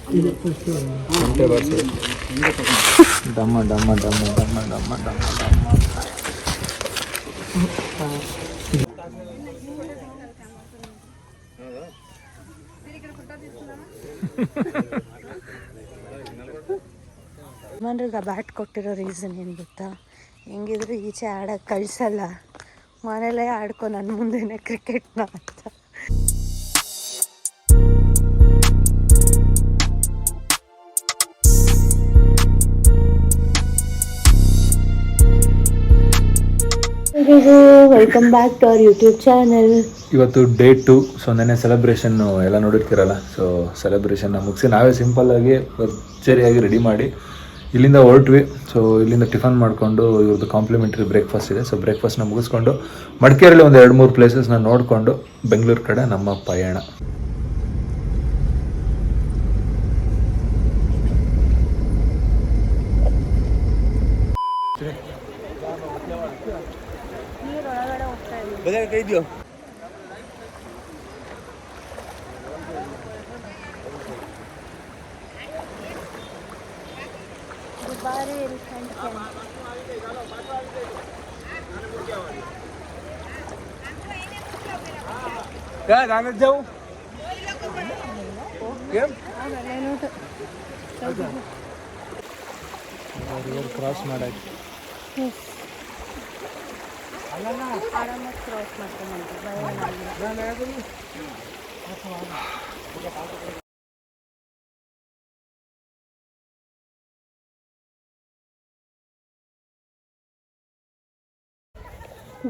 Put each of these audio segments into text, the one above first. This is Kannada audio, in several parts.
ಗಂಟೆ ಬಾರಿಸಿ ಡಮ್ಮ ಡಮ್ಮ ಡಮ್ಮ ಡಮ್ಮ ಡಮ್ಮ ಡಮ್ಮ ಡಮ್ಮ. ಯಜಮಾನ್ರಿಗೆ ಬ್ಯಾಟ್ ಕೊಟ್ಟಿರೋ ರೀಸನ್ ಏನು ಗೊತ್ತಾ? ಹೆಂಗಿದ್ರು ಈಚೆ ಆಡೋಕ್ಕೆ ಕಳಿಸಲ್ಲ, ಮನೇಲೇ ಆಡ್ಕೊ ನನ್ನ ಮುಂದೆನೇ ಕ್ರಿಕೆಟ್ನ ಅಂತ. Welcome back to our YouTube channel. ಇವತ್ತು ಡೇ 2. ಸೊ ನೆನ್ನೆ ಸೆಲೆಬ್ರೇಷನ್ ಎಲ್ಲ ನೋಡಿರ್ತೀರಲ್ಲ. ಸೊ ಸೆಲೆಬ್ರೇಷನ್ನ ಮುಗಿಸಿ ನಾವೇ ಸಿಂಪಲ್ಲಾಗಿ ಭರ್ಜರಿಯಾಗಿ ರೆಡಿ ಮಾಡಿ ಇಲ್ಲಿಂದ ಹೊರಟ್ವಿ. ಸೊ ಇಲ್ಲಿಂದ ಟಿಫನ್ ಮಾಡಿಕೊಂಡು ಇವ್ರದ್ದು ಕಾಂಪ್ಲಿಮೆಂಟ್ರಿ ಬ್ರೇಕ್ಫಾಸ್ಟ್ ಇದೆ. ಸೊ ಬ್ರೇಕ್ಫಾಸ್ಟ್ನ ಮುಗಿಸ್ಕೊಂಡು ಮಡಿಕೇರಿಯಲ್ಲಿ ಒಂದು 2-3 ಪ್ಲೇಸಸ್ನ ನೋಡಿಕೊಂಡು ಬೆಂಗಳೂರು ಕಡೆ ನಮ್ಮ ಪಯಣ. ಇದೆಯೋ ದುಬಾರಿ ಎಲಿಫೆಂಟ್ जाऊ ಕ್ರಾಸ್ ಮಾಡಕ್ಕೆ ಆರಾಮಾಗಿ ಕ್ರಾಸ್ ಮಾಡ್ಕೊಂಡ್ಬಂತು.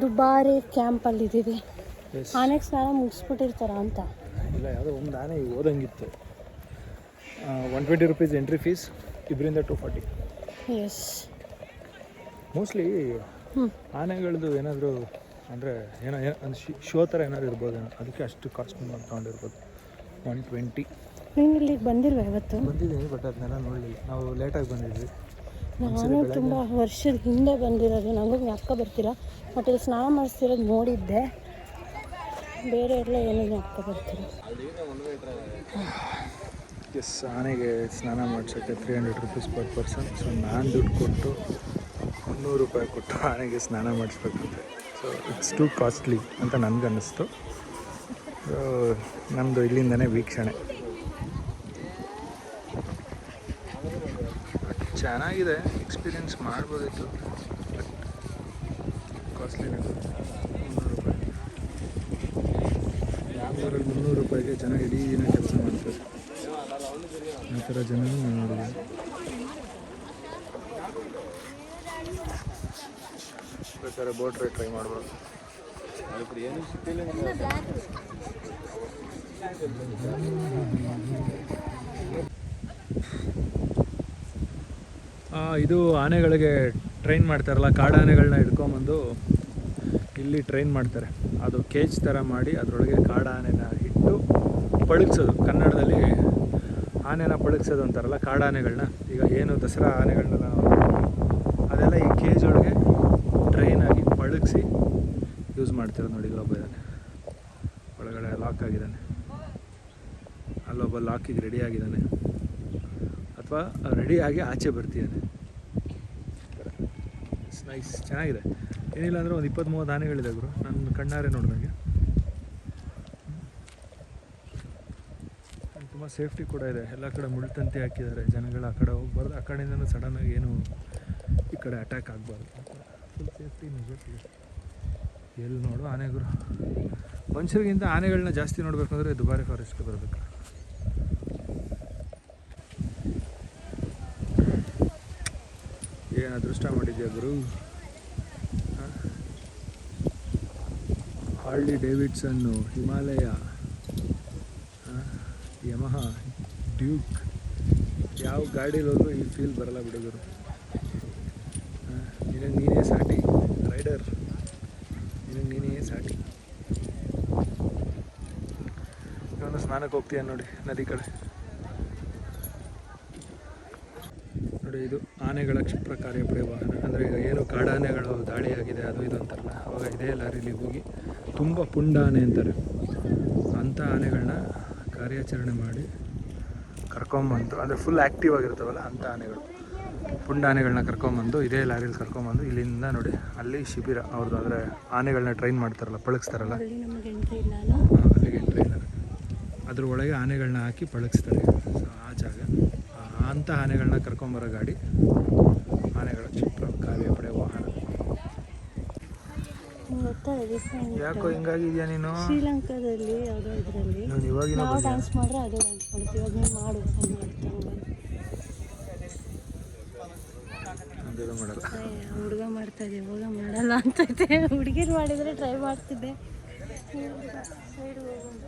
ದುಬಾರಿ ಕ್ಯಾಂಪಲ್ಲಿದ್ದೀವಿ. ಆನೆಗೆ ಸ್ನಾನ ಮುಗಿಸ್ಬಿಟ್ಟಿರ್ತಾರ ಅಂತ ಇಲ್ಲ, ಯಾವುದೋ ಒಂದು ಆನೆ ಓದಂಗಿತ್ತು. 120 rupees ಎಂಟ್ರಿ ಫೀಸ್, ಇಬ್ಬರಿಂದ 240. ಎಸ್, ಮೋಸ್ಟ್ಲಿ ಆನೆಗಳದ್ದು ಏನಾದರೂ ಅಂದರೆ ಏನೋ ಒಂದು ಶೋ ಥರ ಏನಾದ್ರು ಇರ್ಬೋದು, ಅದಕ್ಕೆ ಅಷ್ಟು ಕಾಸ್ಟ್ ತೊಗೊಂಡಿರ್ಬೋದು. 120. ನೀನು ಇಲ್ಲಿಗೆ ಬಂದಿಲ್ವ ಇವತ್ತು? ಬಂದಿದ್ದೀನಿ, ಬಟ್ ಅದನ್ನೆಲ್ಲ ನೋಡಲಿಲ್ಲ. ನಾವು ಲೇಟಾಗಿ ಬಂದಿದ್ವಿ. ನಾನು ತುಂಬ ವರ್ಷದ ಹಿಂದೆ ಬಂದಿರೋದು, ನನಗೂ ಜ್ಞಾಪಕ ಬರ್ತಿಲ್ಲ. ಬಟ್ ಇಲ್ಲಿ ಸ್ನಾನ ಮಾಡಿಸ್ತಿರೋದು ನೋಡಿದ್ದೆ, ಬೇರೆ ಎಲ್ಲ ಏನೂ ಜ್ಞಾಪಕ ಬರ್ತಿಲ್ಲ. ಎಸ್, ಆನೆಗೆ ಸ್ನಾನ ಮಾಡಿಸೋಕ್ಕೆ 300 rupees ಪರ್ ಪರ್ಸನ್. ಸೊ ನಾನು ದುಡ್ಡು ಕೊಟ್ಟು 300 ರೂಪಾಯಿ ಕೊಟ್ಟು ಆನೆಗೆ ಸ್ನಾನ ಮಾಡಿಸ್ಬೇಕಂತೆ. ಸೊ ಇಟ್ಸ್ ಟು ಕಾಸ್ಟ್ಲಿ ಅಂತ ನನಗನ್ನಿಸ್ತು. ಸೊ ನಮ್ಮದು ಇಲ್ಲಿಂದನೇ ವೀಕ್ಷಣೆ ಚೆನ್ನಾಗಿದೆ, ಎಕ್ಸ್ಪೀರಿಯೆನ್ಸ್ ಮಾಡ್ಬೋದಿತ್ತು, ಬಟ್ ಕಾಸ್ಟ್ಲಿನೇ. 300 ರೂಪಾಯಿ, ಬ್ಯಾಂಗ್ಳೂರಲ್ಲಿ 300 ರೂಪಾಯಿಗೆ ಜನ ಇಡೀ ದಿನ ಕೆಲಸ ಮಾಡ್ತಾರೆ. ಆ ಥರ ಜನನೂ ನೋಡಿದೆ. ಬೇಕಾದ್ರೆ ಬೋಟ್ ರೈಡ್ ಟ್ರೈ ಮಾಡ್ಬೋದು. ಇದು ಆನೆಗಳಿಗೆ ಟ್ರೈನ್ ಮಾಡ್ತಾರಲ್ಲ, ಕಾಡು ಆನೆಗಳನ್ನ ಹಿಡ್ಕೊಂಬಂದು ಇಲ್ಲಿ ಟ್ರೈನ್ ಮಾಡ್ತಾರೆ. ಅದು ಕೇಜ್ ಥರ ಮಾಡಿ ಅದರೊಳಗೆ ಕಾಡು ಆನೆನ ಇಟ್ಟು ಪಳಗಿಸೋದು. ಕನ್ನಡದಲ್ಲಿ ಆನೆನ ಪಳಗಿಸೋದು ಅಂತಾರಲ್ಲ ಕಾಡು ಆನೆಗಳನ್ನ. ಈಗ ಏನು ದಸರಾ ಆನೆಗಳನ್ನೆಲ್ಲ ಅದೆಲ್ಲ ಈ ಕೇಜ್ ಒಳಗೆ ಟ್ರೈನ್ ಆಗಿ ಪಳಗಿಸಿ ಯೂಸ್ ಮಾಡ್ತಿರೋದು ನೋಡಿ. ಇಲ್ಲೊಬ್ಬ ಇದ್ದಾನೆ, ಒಳಗಡೆ ಲಾಕ್ ಆಗಿದ್ದಾನೆ. ಅಲ್ಲೊಬ್ಬ ಲಾಕಿಗೆ ರೆಡಿ ಆಗಿದ್ದಾನೆ, ಅಥವಾ ರೆಡಿಯಾಗಿ ಆಚೆ ಬರ್ತಿದ್ದಾನೆ. ನೈಸ್, ಚೆನ್ನಾಗಿದೆ. ಏನಿಲ್ಲ ಅಂದರೆ ಒಂದು 20-30 ಆನೆಗಳಿದೆ ಗುರು, ನನ್ನ ಕಣ್ಣಾರೆ ನೋಡಿದಂಗೆ. ತುಂಬ ಸೇಫ್ಟಿ ಕೂಡ ಇದೆ. ಎಲ್ಲ ಕಡೆ ಮುಳ್ತಂತಿ ಹಾಕಿದ್ದಾರೆ, ಜನಗಳು ಆ ಕಡೆ ಹೋಗ್ಬಾರ್ದು, ಆ ಕಡೆಯಿಂದನೂ ಸಡನ್ನಾಗಿ ಏನು ಈ ಕಡೆ ಅಟ್ಯಾಕ್ ಆಗಬಾರ್ದು. ಫುಲ್ ಸೇಫ್ಟಿ ಮೆಜರ್ಸ್ ಇದೆ. ಎಲ್ಲಿ ನೋಡು ಆನೆ ಗುರು. ಮನುಷ್ಯರಿಗಿಂತ ಆನೆಗಳನ್ನ ಜಾಸ್ತಿ ನೋಡಬೇಕಂದ್ರೆ ದುಬಾರಿ ಫಾರೆಸ್ಟ್ಗೆ ಬರಬೇಕು. ಏನು ಅದೃಷ್ಟ ಮಾಡಿದ್ಯಾ ಗುರು. ಹಾರ್ಲಿ ಡೇವಿಡ್ಸನ್ನು, ಹಿಮಾಲಯ, ಯಮಹಾ, ಡ್ಯೂಕ್, ಯಾವ ಗಾಡೀಲಿ ಹೋದ್ರೂ ಈ ಫೀಲ್ ಬರಲ್ಲ ಬಿಡೋರು. ನಿನಗೆ ನೀನೇ ಸಾಟಿ ರೈಡರ್, ನಿನಗೆ ನೀನೇ ಸಾಟಿ. ಇವನು ಸ್ನಾನಕ್ಕೆ ಹೋಗ್ತೀಯ ನೋಡಿ ನದಿ ಕಡೆ. ನೋಡಿ, ಇದು ಆನೆಗಳ ಕ್ಷಿಪ್ರ ಕಾರ್ಯಪಡೆ ವಾಹನ. ಅಂದರೆ ಈಗ ಏನು ಕಾಡಾನೆಗಳು ದಾಳಿಯಾಗಿದೆ ಅದು ಇದು ಅಂತಾರಲ್ಲ, ಅವಾಗ ಇದೇ ಲಾರಿಲಿ ಹೋಗಿ ತುಂಬ ಪುಂಡ ಆನೆ ಅಂತಾರೆ ಅಂಥ ಆನೆಗಳನ್ನ ಕಾರ್ಯಾಚರಣೆ ಮಾಡಿ ಕರ್ಕೊಂಬಂದು, ಅಂದರೆ ಫುಲ್ ಆ್ಯಕ್ಟಿವ್ ಆಗಿರ್ತಾವಲ್ಲ ಅಂಥ ಆನೆಗಳು, ಪುಂಡ ಆನೆಗಳನ್ನ ಕರ್ಕೊಂಬಂದು ಇದೇ ಲಾರಿಯಲ್ಲಿ ಕರ್ಕೊಂಬಂದು ಇಲ್ಲಿಂದ ನೋಡಿ ಅಲ್ಲಿ ಶಿಬಿರ ಅವ್ರದ್ದು, ಅಂದರೆ ಆನೆಗಳನ್ನ ಟ್ರೈನ್ ಮಾಡ್ತಾರಲ್ಲ, ಪಳಗಿಸ್ತಾರಲ್ಲ, ನಮಗೆ ಎಂಟ್ರಿ ಇಲ್ಲ, ಅಲ್ಲಿಗೆ ಎಂಟ್ರಿ ಇಲ್ಲ, ಅದ್ರ ಒಳಗೆ ಆನೆಗಳನ್ನ ಹಾಕಿ ಪಳಗಿಸ್ತಾರೆ. ಸೊ ಆ ಜಾಗ, ಅಂಥ ಆನೆಗಳನ್ನ ಕರ್ಕೊಂಬರೋ ಗಾಡಿ ಆನೆಗಳ ಕ್ಷೇತ್ರ ಕಾರ್ಯಪಡೆ ವಾಹನ. ಯಾಕೋ ಹಿಂಗಾಗಿದ್ಯಾ ನೀನು? ಶ್ರೀಲಂಕಾದಲ್ಲಿ ಯಾವುದೋ ಇದರಲ್ಲಿ ನಾವು ಡ್ಯಾನ್ಸ್ ಮಾಡಿದ್ರೆ ಅದೇ ಡ್ಯಾನ್ಸ್ ಮಾಡ್ತೀವಿ. ಇವಾಗ ನೀವು ಮಾಡು ಮಾಡಲ್ಲ, ಹುಡುಗ ಮಾಡ್ತಾ ಇದೆ, ಇವಾಗ ಮಾಡಲ್ಲ ಅಂತೈತೆ. ಹುಡುಗಿರು ಮಾಡಿದರೆ ಟ್ರೈ ಮಾಡ್ತಿದ್ದೆ. ಸೈಡ್ ಹೋಗುವಂತ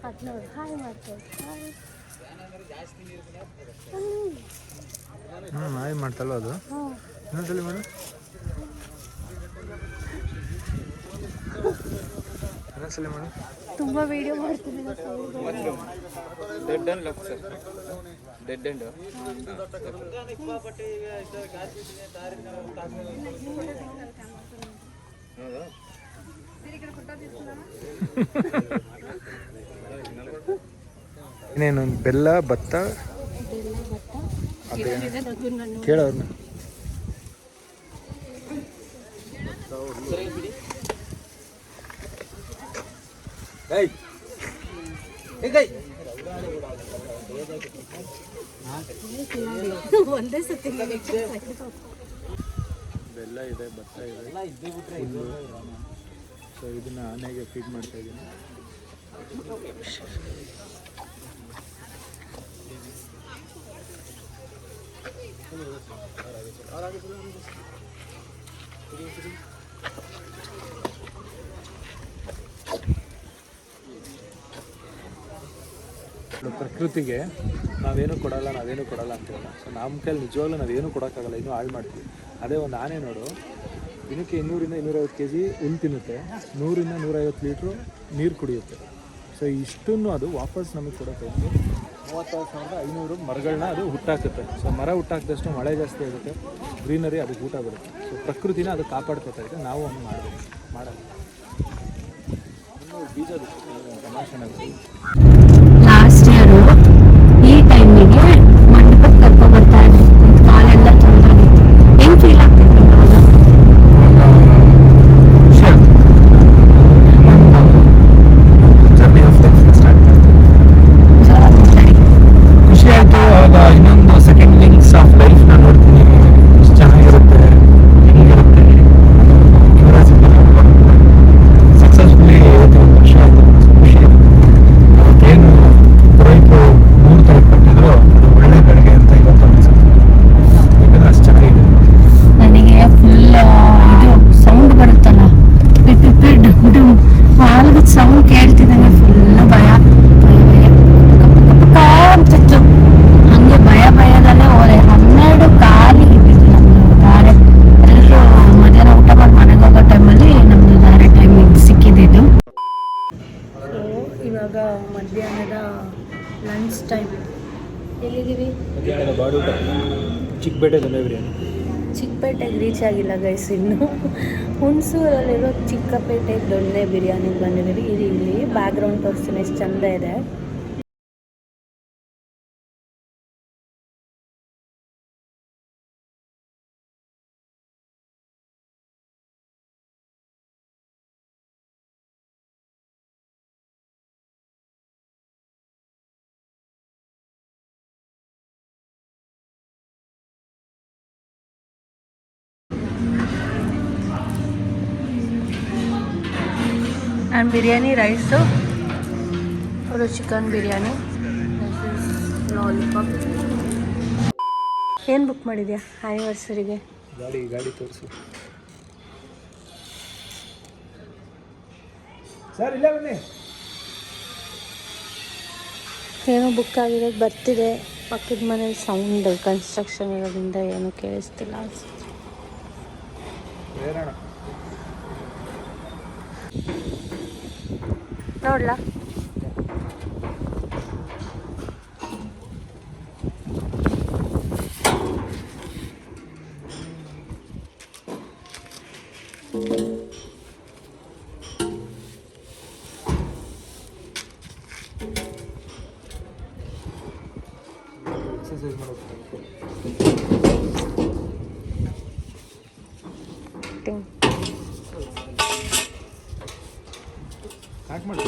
ಅದು ನೋಡಿ ಹಾಯ್ ಮಾಡ್ತೇವೆ. ಹಾಯ್ ಮಾಡ್ತಲ್ವ ಅದು? ಇನ್ನೊಂದ್ಸಲಿ ಮಾಡು, ಇನ್ನೊಂದ್ಸಲಿ ಮಾಡು. ತುಂಬ ವಿಡಿಯೋ ಮಾಡ್ತೀನಿ. Dead and left sir, dead end. ಇನ್ನೇನು ಬೆಲ್ಲ ಭತ್ತ ಕೇಳೋರ್ನ. ಒಂದೇ ಸತಿ ಬೆಲ್ಲ ಇದೆ, ಭತ್ತ ಇದೆ, ಹುಲ್ಲು. ಸೊ ಇದನ್ನ ಆನೆಗೆ ಫೀಡ್ ಮಾಡ್ತಾ ಇದ್ದೀನಿ. ಪ್ರಕೃತಿಗೆ ನಾವೇನು ಕೊಡಲ್ಲ ಅಂತೀವಲ್ಲ. ಸೊ ನಮ್ಮ ಕೈಲಿ ನಿಜವಾಗ್ಲೂ ನಾವೇನು ಕೊಡೋಕ್ಕಾಗಲ್ಲ, ಇನ್ನೂ ಹಾಳು ಮಾಡ್ತೀವಿ. ಅದೇ ಒಂದು ಆನೆ ನೋಡು, ದಿನಕ್ಕೆ 200-250 kg ಹುಲ್ಲು ತಿನ್ನುತ್ತೆ, 100-150 ಲೀಟ್ರು ನೀರು ಕುಡಿಯುತ್ತೆ. ಸೊ ಇಷ್ಟನ್ನು ಅದು ವಾಪಸ್ ನಮಗೆ ಕೊಡುತ್ತೆ. ಒಂದು 36,500 ಮರಗಳನ್ನ ಅದು ಹುಟ್ಟಾಕುತ್ತೆ. ಸೊ ಮರ ಹುಟ್ಟಾಕಿದಷ್ಟು ಮಳೆ ಜಾಸ್ತಿ ಆಗುತ್ತೆ, ಗ್ರೀನರಿ ಅದಕ್ಕೆ ಊಟ ಬರುತ್ತೆ. ಸೊ ಪ್ರಕೃತಿನ ಅದು ಕಾಪಾಡ್ಕೊತಾ ಇದೆ, ನಾವು ಹಂಗೆ ಮಾಡಬೇಕು, ಮಾಡಲ್ಲ. ಬೀಜ ತಮಾಷೆನಾಗುತ್ತೆ. ಲಾಸ್ಟ್ ಇಯರು ಈ ಟೈಮಿಗೆ ಮಂಟಪಕ್ಕೆ ಕರ್ಕೊಂಡು ಬರ್ತಾ ಇದ್ದೆ, ಕಾಲೆಲ್ಲ ತೊಂದಾಗಿತ್ತು. ಹೆಂಗ್ ಫೀಲ್ ಆಗ್ತಿತ್ತು ಖುಷಿ ಆಯಿತು. ಆವಾಗ ಇನ್ನೊಂದು ಸೆಕೆಂಡ್ ಲಿಂಕ್ಸ್ ಆಫ್ ಲೈಫ್ ನಾನು ನೋಡ್ತೀನಿ, ಎಷ್ಟು ಚೆನ್ನಾಗಿರುತ್ತೆ, ಹೆಂಗಿರುತ್ತೆ, ಸಕ್ಸಸ್ಫುಲಿ 1 ವರ್ಷ ಆಯಿತು. ಖುಷಿ ಏನು ರೈತರು 3 ತಲೆ ಕಟ್ಟಿದ್ರು, ಅದು ಒಳ್ಳೆ ಬೆಳೆಗೆ ಅಂತ ಇವತ್ತು ಅನಿಸುತ್ತೆ. ಯಾಕಂದರೆ ಅಷ್ಟು ಚೆನ್ನಾಗಿದೆ. ನನಗೆ ಫುಲ್ ಇದು ಸೌಂಡ್ ಬರುತ್ತಲ್ಲ, ಹಾಲ್ಗದ ಸೌಂಡ್ ಕೇಳ್ತಿದ್ದಂಗೆ ಫುಲ್ ಭಯ ಅಂತಿತ್ತು. ಹಂಗೆ ಭಯದಲ್ಲೇ ಹೋದೆ. 12 ಕಾಲಿ ಇದ್ದಿತ್ತು ನಮ್ದು ದಾರೆ. ಎಲ್ಲರೂ ಮಧ್ಯಾಹ್ನ ಊಟ ಮಾಡಿ ಮನೆಗೆ ಹೋಗೋ ಟೈಮಲ್ಲಿ ನಮ್ದು ದಾರೆ ಟೈಮ್ ಸಿಕ್ಕಿದ್ದು. ಸೊ ಇವಾಗ ಮಧ್ಯಾಹ್ನದ ಲಂಚ್ ಟೈಮ್. ಎಲ್ಲಿದ್ದೀವಿ? ಮಧ್ಯಾಹ್ನದ ಬಾಡೂಟ ಚಿಕ್ಕಪೇಟೆ ದೊಣ್ಣೆ ಬಿರಿಯಾನಿ. ಚಿಕ್ಕಪೇಟೆಗೆ ರೀಚ್ ಆಗಿಲ್ಲ ಗೈಸ್ ಇನ್ನು. ಹುಣಸೂರಲ್ಲಿರೋ ಚಿಕ್ಕಪೇಟೆ ದೊಣ್ಣೆ ಬಿರಿಯಾನಿಗೆ ಬಂದಿದ್ದೀವಿ. ಇಲ್ಲಿ ಬ್ಯಾಕ್ಗ್ರೌಂಡ್ ತೋರಿಸ್ತೀನಿ, ಎಷ್ಟು ಚಂದ ಇದೆ. ಆ್ಯಂಡ್ ಬಿರಿಯಾನಿ ರೈಸು, ಅದು ಚಿಕನ್ ಬಿರಿಯಾನಿ, ಲಾಲಿಪಾಪ್. ಏನು ಬುಕ್ ಮಾಡಿದ್ಯಾ ಆ್ಯನಿವರ್ಸರಿಗೆ? ಗಾಡಿ ತೋರಿಸು ಸರ್, ಇಲ್ಲೇ ಬನ್ನಿ. ಏನೋ ಬುಕ್ ಆಗಿದೆ, ಬರ್ತಿದೆ. ಪಕ್ಕದ ಮನೇಲಿ ಸೌಂಡ್ ಕನ್ಸ್ಟ್ರಕ್ಷನ್ ಇರೋದ್ರಿಂದ ಏನೂ ಕೇಳಿಸ್ತಿಲ್ಲ ಅನ್ಸುತ್ತೆ. ನೋಡ್ಲಾ? ಮೆಸೇಜ್ ಮಾಡೋದು. ಪ್ಯಾಕ್ ಮಾಡಿ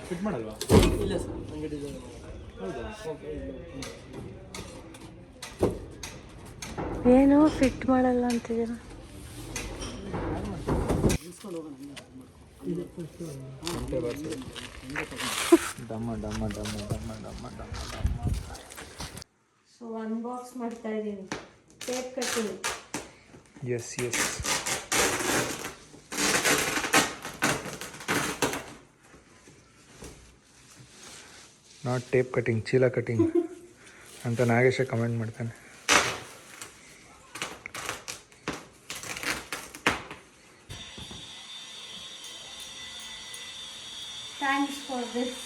ಫಿಟ್ ಮಾಡಲ್ವಾ? ಇಲ್ಲ ಸರ್ ನನಗೆ ಡಿಸೈನ್ ಹೌದಾ? ಏನು ಫಿಟ್ ಮಾಡಲ್ಲ ಅಂತಿದ್ದೀರಾ? ಡಮ್ಮ ಡಮ್ಮ ಡಮ್ಮ ಡಮ್ಮ ಡಮ್ಮ ಡಮ್ಮ ಡಮ್ಮ. ಸೊ ಅನ್ಬಾಕ್ಸ್ ಮಾಡ್ತಾ ಇದ್ದೀನಿ. Tape cutting. Yes yes. Not tape cutting, ಚೀಲ ಕಟಿಂಗ್ ಅಂತ ನಾಗೇಶ ಕಮೆಂಟ್ ಮಾಡ್ತಾನೆ. Thanks for this.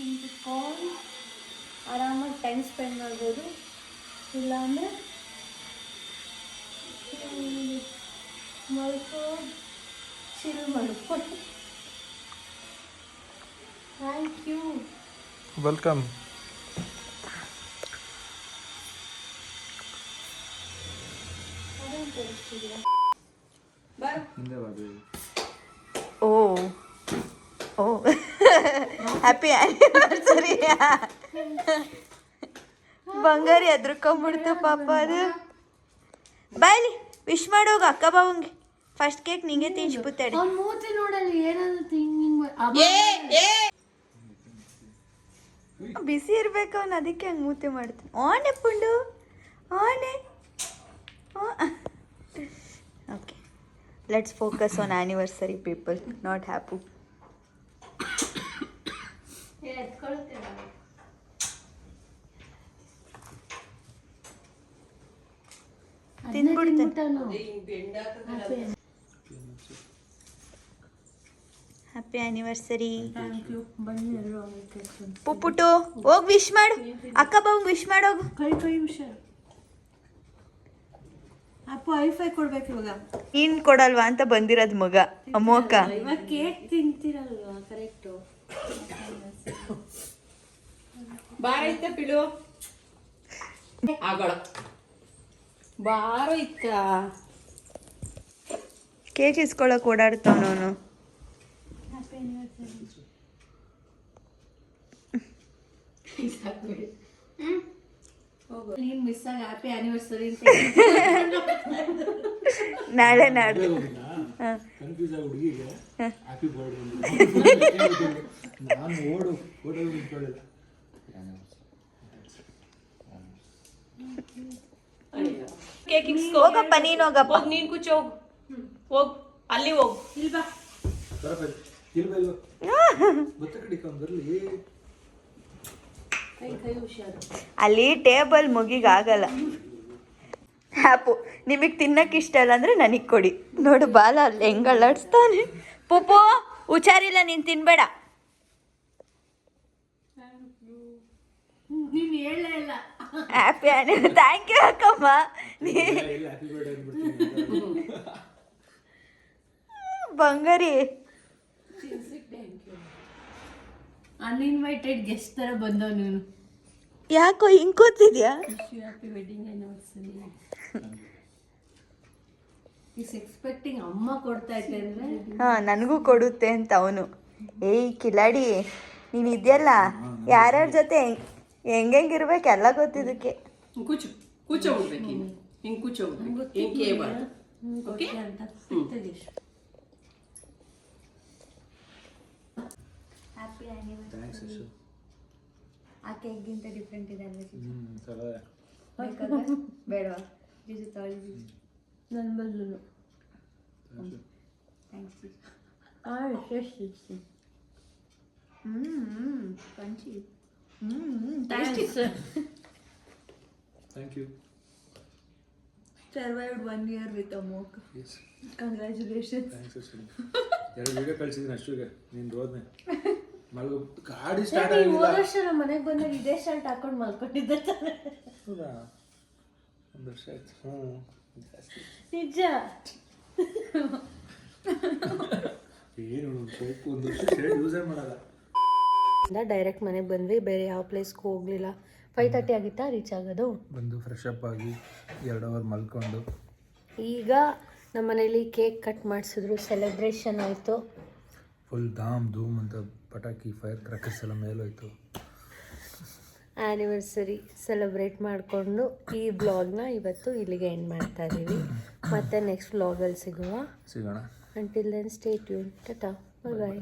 ಇಟ್ಕೊಂಡು ಆರಾಮಾಗಿ ಟೈಮ್ ಸ್ಪೆಂಡ್ ಮಾಡ್ಬೋದು. ಇಲ್ಲಾಂದರೆ ಮಲ್ಕೋ ಚಿಲ್ ಮಾಡ್ಬೋದು. Thank you. ವೆಲ್ಕಮ್. ಓ ಓ ಹ್ಯಾಪಿ ಆ್ಯನಿವರ್ಸರಿ. ಬಂಗಾರಿ ಎದ್ರಕೊಂಬಿಡ್ತು ಪಾಪ ಅದು. ಬಾಯ್ಲಿ ವಿಶ್ ಮಾಡೋಗ ಅಕ್ಕ ಬಾವಂಗೆ. ಫಸ್ಟ್ ಕೇಕ್ ನಿಂಗೆ ತಿನ್ಸ್ಬಿಡ್ತಾಳೆ. ಅವ್ನ ಮೂತಿ ನೋಡಲ್ಲಿ ಏನಾದ್ರು ಥಿಂಕಿಂಗ್ ಬಿಸಿ ಇರ್ಬೇಕು ಅವ್ನು, ಅದಕ್ಕೆ ಹಂಗೆ ಮೂತಿ ಮಾಡ್ತಾನೆ. ಓಣೆ ಪುಂಡು ಓಣೆ. Okay, let's focus on anniversary people, not happy. ತಿಂದ್ಬಿಡ್ತಾನೆ. ಹ್ಯಾಪಿ ಆ್ಯನಿವರ್ಸರಿ ಪುಪ್ಪುಟು. ಹೋಗಿ ವಿಶ್ ಮಾಡು ಅಕ್ಕ ಬಾವಂಗೆ, ವಿಶ್ ಮಾಡೋಗು. ಕೈ ಹುಷಾರು. ಅಪ್ಪ ಐಫೈ ಕೊಡ್ಬೇಕು ಇವಾಗ. ನೀನ್ ಕೊಡಲ್ವಾ ಅಂತ ಬಂದಿರೋದು ಮಗ ಅಮ್ಮಕ್ಕ. ಇವಾಗ ಕೇಕ್ ತಿಂತಿರಲ್ವಾ? ಕರೆಕ್ಟು. ಬಾರ ಇತ್ತ ಪಿಳು ಆಗೋಳ ಬಾರೋ ಇತ್ತ. ಕೇಕ್ ಇಸ್ಕೊಳಕ್ ಓಡಾಡ್ತಾವನವನು. ನೀನ್ ಮಿಸ್ ಆಗಿ ಹ್ಯಾಪಿ ಆನಿವರ್ಸರಿ ಅಂತ ನಾಳೆ ನಾಡ್ದು ಕನ್ಫ್ಯೂಸ್ ಆಗಿ ಹುಡುಗಿಗೆ ಹ್ಯಾಪಿ ಬರ್ಡೇ ನಾನು ಓಡು ನಿಂತ್ಕೊಳ್ಳಿಲ್ಲ. ಹೋಗಪ್ಪ, ನೀನ್ ಹೋಗಪ್ಪ. ಹೋಗ್ ನೀನ್ ಕುಚ್ಚ ಹೋಗ್ ಹೋಗ್ ಅಲ್ಲಿ ಹೋಗ್. ಇಲ್ವಾ? ಗೊತ್ತ ಕಡಿಕ ಬರಲಿ. ಕೈ ಹುಷಾರು. ಅಲ್ಲಿ ಟೇಬಲ್ ಮುಗಿಗಾಗಲ್ಲ. ಹ್ಯಾಪು ನಿಮಗೆ ತಿನ್ನಕ್ಕೆ ಇಷ್ಟ ಇಲ್ಲ ಅಂದರೆ ನನಗೆ ಕೊಡಿ. ನೋಡು ಬಾಲ ಅಲ್ಲಿ ಹೆಂಗೆ ಅಲ್ಲಾಡಿಸ್ತಾನೆ. ಪುಪ್ಪು ಹುಷಾರಿಲ್ಲ, ನೀನು ತಿನ್ಬೇಡ. ನೀನ್ ಹೇಳೇ ಇಲ್ಲ. ಹ್ಯಾಪಿ ಥ್ಯಾಂಕ್ ಯು ಅಕ್ಕಮ್ಮ. ಬಂಗಾರಿ ಅನ್ಇನ್ವೈಟೆಡ್ ಗೆಸ್ಟ್ ತರ ಬಂದವ್ ನೀನು. ಯಾಕೋ ಹಿಂಗೆ ಕೂತಿದ್ಯಾ? Happy wedding anniversary. Is expecting ಅಮ್ಮ ಕೊಡ್ತಾ ಇದ್ದೆ ಅಂದ್ರೆ. ಹಾಂ, ನನಗೂ ಕೊಡುತ್ತೆ ಅಂತ ಅವನು. ಏಯ್ ಕಿಲಾಡಿ, ನೀನು ಇದೆಯಲ್ಲ ಯಾರ್ಯಾರ ಜೊತೆ ಹೆಂಗಿರ್ಬೇಕು ಎಲ್ಲ ಗೊತ್ತಿದ್ದಕ್ಕೆ. ಕೂಚು ಕೂಚ ಹೋಗ್ಬೇಕು ಹಿಂಗ್ ಕೂಚ ಹೋಗ್ಬೇಕು. ಹಿಂಗ್ ಕೇಬಾರ್ದು. Okay happy anniversary. ಆ ಕೇಕ್ಗಿಂತ ಡಿಫ್ರೆಂಟ್ ಇದೆ ಅಲ್ವಾ? ಬೇಡವಾ? ಜಿಜು ತಾಳಿ ನನ್ನ ಬದಲು. ಥ್ಯಾಂಕ್ಸ್ ಜಿಜು. ಪಂಚಿ. Thanks. Thank you. Survived 1 year with Amok. Yes. Congratulations. Thanks Ashwini. ಎರಡು ವಿಡಿಯೋ ಕಳಿಸಿದ್ದೀನಿ ಅಷ್ಟುಗೆ. ನೀನು ರೋದ್ನೆ ಗಾಡಿ ಸ್ಟಾರ್ಟ್ ಹೋದ ಆಗಿಲ್ಲ. ವರ್ಷ ನಮ್ಮ ಮನೆಗೆ ಬಂದಾಗ ಇದೇ ಶರ್ಟ್ ಹಾಕೊಂಡು ಮಲ್ಕೊಂಡಿದ್ದೆ ತಾನೆ. ಹೌದಾ? ಒಂದು ವರ್ಷ ಆಯ್ತು. ಹ್ಞೂ, ನಿಜ. ಏನು ಒಂದು ವರ್ಷ ಶರ್ಟ್ ಯೂಸೇ ಮಾಡಲ್ಲ. ಡೈರೆಕ್ಟ್ ಮನೆಗೆ ಬಂದ್ವಿ, ಬೇರೆ ಯಾವ ಪ್ಲೇಸ್ಗೂ ಹೋಗಲಿಲ್ಲ. 5:30 ಆಗಿತ್ತಾ ರೀಚ್ ಆಗೋದು. ಬಂದು ಫ್ರೆಶ್ ಅಪ್ ಆಗಿ 2 ಅವರ್ ಮಲ್ಕೊಂಡು ಈಗ ನಮ್ಮ ಮನೇಲಿ ಕೇಕ್ ಕಟ್ ಮಾಡಿಸಿದ್ರು, ಸೆಲೆಬ್ರೇಷನ್ ಆಯಿತು. ಫುಲ್ ಧಾಮ್ ಧೂಮ್ ಅಂತ ಪಟಾಕಿ ಫೈರ್ ಕ್ರ್ಯಾಕರ್ಸ್ ಎಲ್ಲ ಮೇಲೋಯ್ತು. ಆ್ಯನಿವರ್ಸರಿ ಸೆಲೆಬ್ರೇಟ್ ಮಾಡಿಕೊಂಡು ಈ ಬ್ಲಾಗ್ನ ಇವತ್ತು ಇಲ್ಲಿಗೆ ಎಂಡ್ ಮಾಡ್ತಾ ಇದ್ದೀವಿ. ಮತ್ತೆ ನೆಕ್ಸ್ಟ್ ವ್ಲಾಗಲ್ಲಿ ಸಿಗೋಣ. ಸಿಗೋಣ. Until then stay tune. Tata, bye ಬಾಯ್.